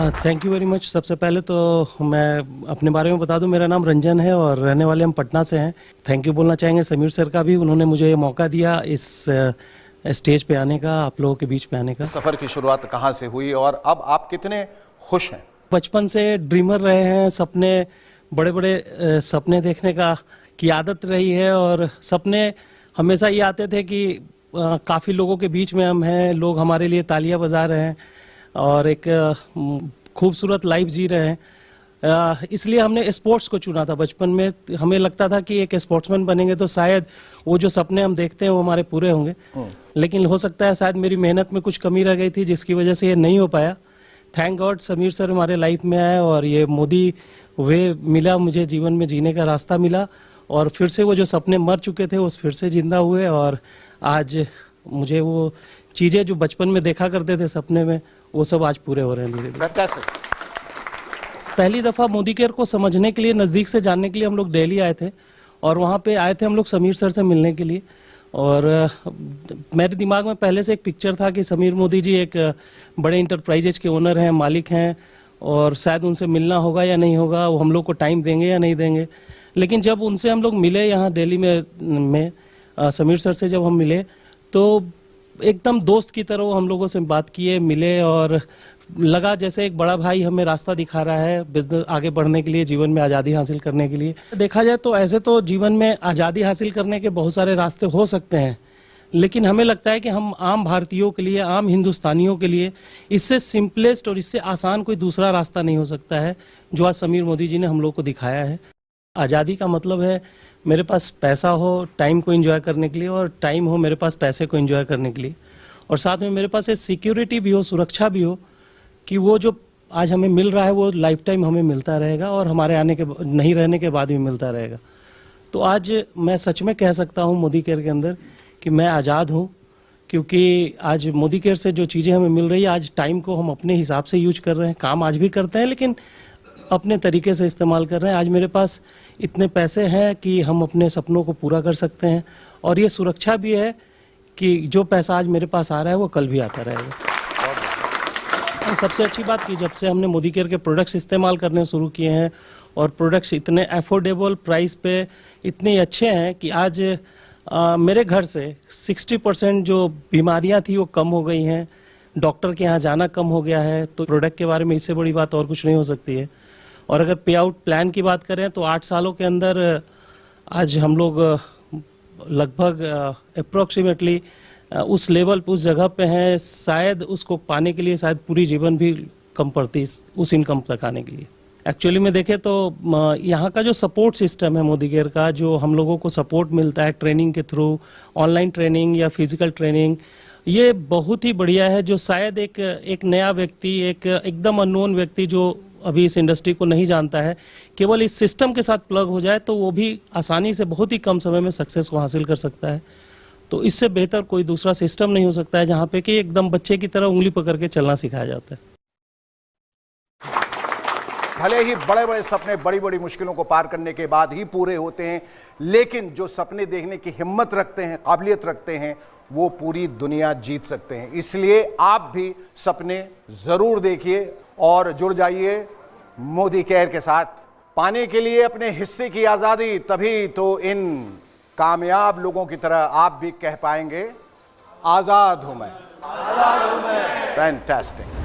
Thank you very much. सबसे पहले तो मैं अपने बारे में बता दूं, मेरा नाम रंजन है और रहने वाले हम पटना से हैं। थैंक यू बोलना चाहेंगे समीर सर का भी, उन्होंने मुझे ये मौका दिया इस स्टेज पे आने का, आप लोगों के बीच में आने का। सफ़र की शुरुआत कहाँ से हुई और अब आप कितने खुश हैं? बचपन से ड्रीमर रहे हैं, सपने बड़े बड़े सपने देखने की आदत रही है और सपने हमेशा ये आते थे कि काफ़ी लोगों के बीच में हम हैं, लोग हमारे लिए तालियां बजा रहे हैं और एक खूबसूरत लाइफ जी रहे हैं। इसलिए हमने स्पोर्ट्स को चुना था। बचपन में हमें लगता था कि एक स्पोर्ट्समैन बनेंगे तो शायद वो जो सपने हम देखते हैं वो हमारे पूरे होंगे, लेकिन हो सकता है शायद मेरी मेहनत में कुछ कमी रह गई थी जिसकी वजह से ये नहीं हो पाया। थैंक गॉड समीर सर हमारे लाइफ में आए और ये मोदी वे मिला, मुझे जीवन में जीने का रास्ता मिला और फिर से वो जो सपने मर चुके थे वो फिर से जिंदा हुए और आज मुझे वो चीज़ें जो बचपन में देखा करते थे सपने में वो सब आज पूरे हो रहे हैं। पहली दफ़ा मोदी केयर को समझने के लिए, नज़दीक से जानने के लिए हम लोग दिल्ली आए थे और वहाँ पे आए थे हम लोग समीर सर से मिलने के लिए। और मेरे दिमाग में पहले से एक पिक्चर था कि समीर मोदी जी एक बड़े इंटरप्राइजेज के ओनर हैं, मालिक हैं और शायद उनसे मिलना होगा या नहीं होगा, वो हम लोग को टाइम देंगे या नहीं देंगे। लेकिन जब उनसे हम लोग मिले यहाँ दिल्ली में समीर सर से जब हम मिले तो एकदम दोस्त की तरह वो हम लोगों से बात किए, मिले और लगा जैसे एक बड़ा भाई हमें रास्ता दिखा रहा है बिजनेस आगे बढ़ने के लिए, जीवन में आज़ादी हासिल करने के लिए। देखा जाए तो ऐसे तो जीवन में आज़ादी हासिल करने के बहुत सारे रास्ते हो सकते हैं, लेकिन हमें लगता है कि हम आम भारतीयों के लिए, आम हिंदुस्तानियों के लिए इससे सिंपलेस्ट और इससे आसान कोई दूसरा रास्ता नहीं हो सकता है जो आज समीर मोदी जी ने हम लोग को दिखाया है। आज़ादी का मतलब है मेरे पास पैसा हो टाइम को एंजॉय करने के लिए और टाइम हो मेरे पास पैसे को एंजॉय करने के लिए, और साथ में मेरे पास एक सिक्योरिटी भी हो, सुरक्षा भी हो कि वो जो आज हमें मिल रहा है वो लाइफ टाइम हमें मिलता रहेगा और हमारे आने के नहीं रहने के बाद भी मिलता रहेगा। तो आज मैं सच में कह सकता हूँ मोदी केयर के अंदर कि मैं आज़ाद हूँ, क्योंकि आज मोदी केयर से जो चीज़ें हमें मिल रही है, आज टाइम को हम अपने हिसाब से यूज कर रहे हैं। काम आज भी करते हैं लेकिन अपने तरीके से इस्तेमाल कर रहे हैं। आज मेरे पास इतने पैसे हैं कि हम अपने सपनों को पूरा कर सकते हैं और ये सुरक्षा भी है कि जो पैसा आज मेरे पास आ रहा है वो कल भी आता रहेगा। और सबसे अच्छी बात कि जब से हमने मोदी केयर के प्रोडक्ट्स इस्तेमाल करने शुरू किए हैं और प्रोडक्ट्स इतने अफोर्डेबल प्राइस पे इतने अच्छे हैं कि आज मेरे घर से 60% जो बीमारियां थी वो कम हो गई हैं, डॉक्टर के यहाँ जाना कम हो गया है। तो प्रोडक्ट के बारे में इससे बड़ी बात और कुछ नहीं हो सकती है। और अगर पे आउट प्लान की बात करें तो 8 सालों के अंदर आज हम लोग लगभग अप्रोक्सीमेटली उस लेवल उस जगह पे हैं, शायद उसको पाने के लिए शायद पूरी जीवन भी कम पड़ती उस इनकम तक आने के लिए। एक्चुअली में देखें तो यहाँ का जो सपोर्ट सिस्टम है मोदी केयर का, जो हम लोगों को सपोर्ट मिलता है ट्रेनिंग के थ्रू, ऑनलाइन ट्रेनिंग या फिजिकल ट्रेनिंग, ये बहुत ही बढ़िया है। जो शायद एक नया व्यक्ति, एक एकदम अननोन व्यक्ति जो अभी इस इंडस्ट्री को नहीं जानता है, केवल इस सिस्टम के साथ प्लग हो जाए तो वो भी आसानी से बहुत ही कम समय में सक्सेस को हासिल कर सकता है। तो इससे बेहतर कोई दूसरा सिस्टम नहीं हो सकता है जहाँ पे कि एकदम बच्चे की तरह उंगली पकड़ के चलना सिखाया जाता है। भले ही बड़े बड़े सपने बड़ी बड़ी मुश्किलों को पार करने के बाद ही पूरे होते हैं, लेकिन जो सपने देखने की हिम्मत रखते हैं, काबिलियत रखते हैं, वो पूरी दुनिया जीत सकते हैं। इसलिए आप भी सपने जरूर देखिए और जुड़ जाइए मोदी केयर के साथ, पाने के लिए अपने हिस्से की आज़ादी। तभी तो इन कामयाब लोगों की तरह आप भी कह पाएंगे, आज़ाद हूं मैं, आज़ाद हूं मैं। फैंटास्टिक।